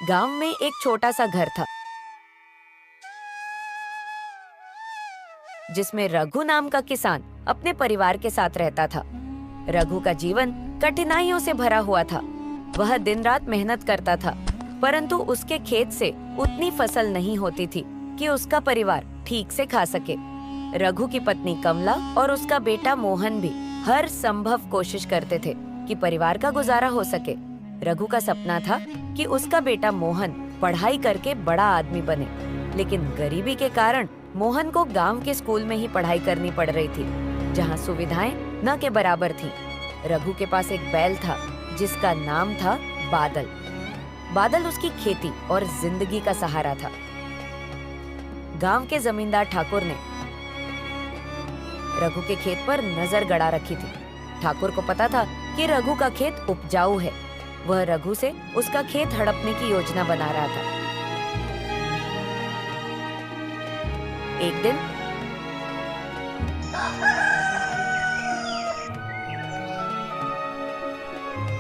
गांव में एक छोटा सा घर था जिसमें रघु नाम का किसान अपने परिवार के साथ रहता था। रघु का जीवन कठिनाइयों से भरा हुआ था। वह दिन रात मेहनत करता था, परंतु उसके खेत से उतनी फसल नहीं होती थी कि उसका परिवार ठीक से खा सके। रघु की पत्नी कमला और उसका बेटा मोहन भी हर संभव कोशिश करते थे कि परिवार का गुजारा हो सके। रघु का सपना था कि उसका बेटा मोहन पढ़ाई करके बड़ा आदमी बने, लेकिन गरीबी के कारण मोहन को गांव के स्कूल में ही पढ़ाई करनी पड़ रही थी, जहां सुविधाएं न के बराबर थीं। रघु के पास एक बैल था जिसका नाम था बादल। बादल उसकी खेती और जिंदगी का सहारा था। गांव के जमींदार ठाकुर ने रघु के खेत पर नजर गड़ा रखी थी। ठाकुर को पता था कि रघु का खेत उपजाऊ है। वह रघु से उसका खेत हड़पने की योजना बना रहा था। एक दिन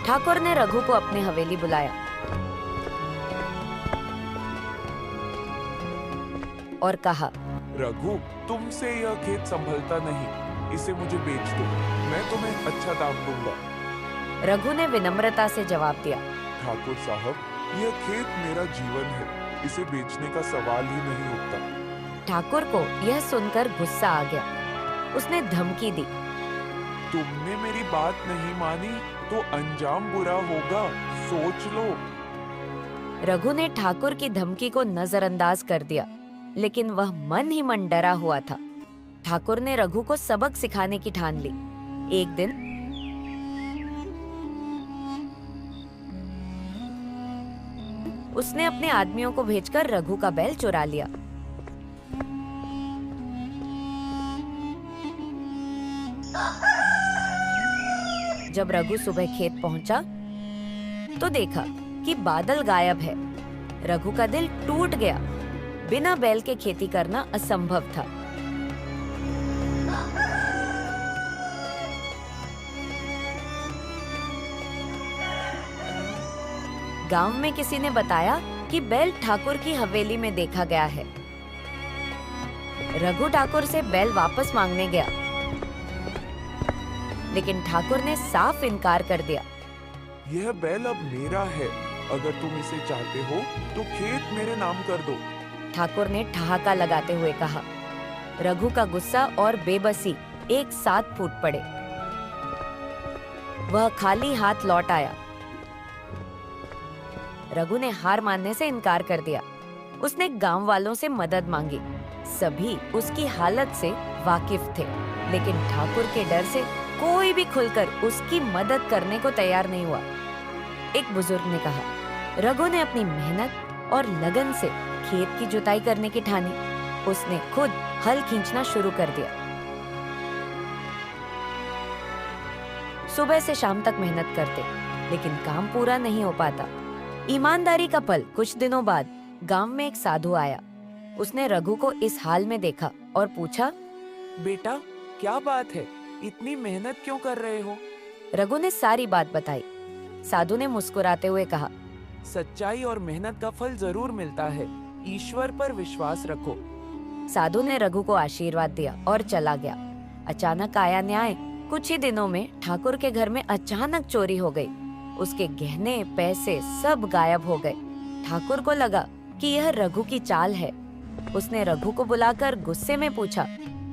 ठाकुर ने रघु को अपने हवेली बुलाया और कहा, रघु, तुमसे यह खेत संभलता नहीं, इसे मुझे बेच दो, मैं तुम्हें अच्छा दाम दूंगा। रघु ने विनम्रता से जवाब दिया, ठाकुर साहब, यह खेत मेरा जीवन है, इसे बेचने का सवाल ही नहीं उठता। ठाकुर को यह सुनकर गुस्सा आ गया। उसने धमकी दी, तुमने मेरी बात नहीं मानी तो अंजाम बुरा होगा, सोच लो। रघु ने ठाकुर की धमकी को नजरअंदाज कर दिया, लेकिन वह मन ही मन डरा हुआ था। ठाकुर ने रघु को सबक सिखाने की ठान ली। एक दिन उसने अपने आदमियों को भेजकर रघु का बैल चुरा लिया। जब रघु सुबह खेत पहुंचा तो देखा कि बादल गायब है। रघु का दिल टूट गया। बिना बैल के खेती करना असंभव था। गांव में किसी ने बताया कि बैल ठाकुर की हवेली में देखा गया है। रघु ठाकुर से बैल वापस मांगने गया, लेकिन ठाकुर ने साफ इनकार कर दिया। यह बैल अब मेरा है, अगर तुम इसे चाहते हो तो खेत मेरे नाम कर दो। ठाकुर ने ठहाका लगाते हुए कहा। रघु का गुस्सा और बेबसी एक साथ फूट पड़े। वह खाली हाथ लौट आया। रघु ने हार मानने से इनकार कर दिया। उसने गांव वालों से मदद मांगी। सभी उसकी हालत से वाकिफ थे, लेकिन ठाकुर के डर से कोई भी खुलकर उसकी मदद करने को तैयार नहीं हुआ। एक बुजुर्ग ने कहा, रघु ने अपनी मेहनत और लगन से खेत की जुताई करने की ठानी। उसने खुद हल खींचना शुरू कर दिया। सुबह से शाम तक मेहनत करते, लेकिन काम पूरा नहीं हो पाता। ईमानदारी का फल कुछ दिनों बाद गांव में एक साधु आया। उसने रघु को इस हाल में देखा और पूछा, बेटा, क्या बात है, इतनी मेहनत क्यों कर रहे हो? रघु ने सारी बात बताई। साधु ने मुस्कुराते हुए कहा, सच्चाई और मेहनत का फल जरूर मिलता है, ईश्वर पर विश्वास रखो। साधु ने रघु को आशीर्वाद दिया और चला गया। अचानक आया न्याय। कुछ ही दिनों में ठाकुर के घर में अचानक चोरी हो गई। उसके गहने पैसे सब गायब हो गए। ठाकुर को लगा कि यह रघु की चाल है। उसने रघु को बुलाकर गुस्से में पूछा,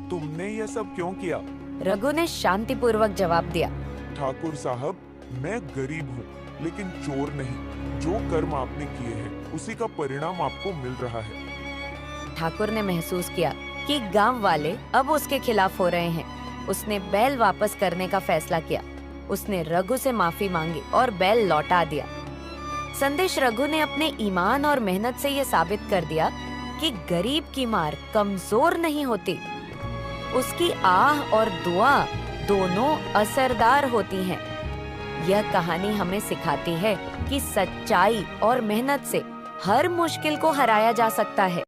तुमने यह सब क्यों किया? रघु ने शांतिपूर्वक जवाब दिया, ठाकुर साहब, मैं गरीब हूँ, लेकिन चोर नहीं। जो कर्म आपने किए हैं, उसी का परिणाम आपको मिल रहा है। ठाकुर ने महसूस किया कि गांव वाले अब उसके खिलाफ हो रहे हैं। उसने बैल वापस करने का फैसला किया। उसने रघु से माफी मांगी और बैल लौटा दिया। संदेश रघु ने अपने ईमान और मेहनत से यह साबित कर दिया कि गरीब की मार कमजोर नहीं होती। उसकी आह और दुआ दोनों असरदार होती हैं। यह कहानी हमें सिखाती है कि सच्चाई और मेहनत से हर मुश्किल को हराया जा सकता है।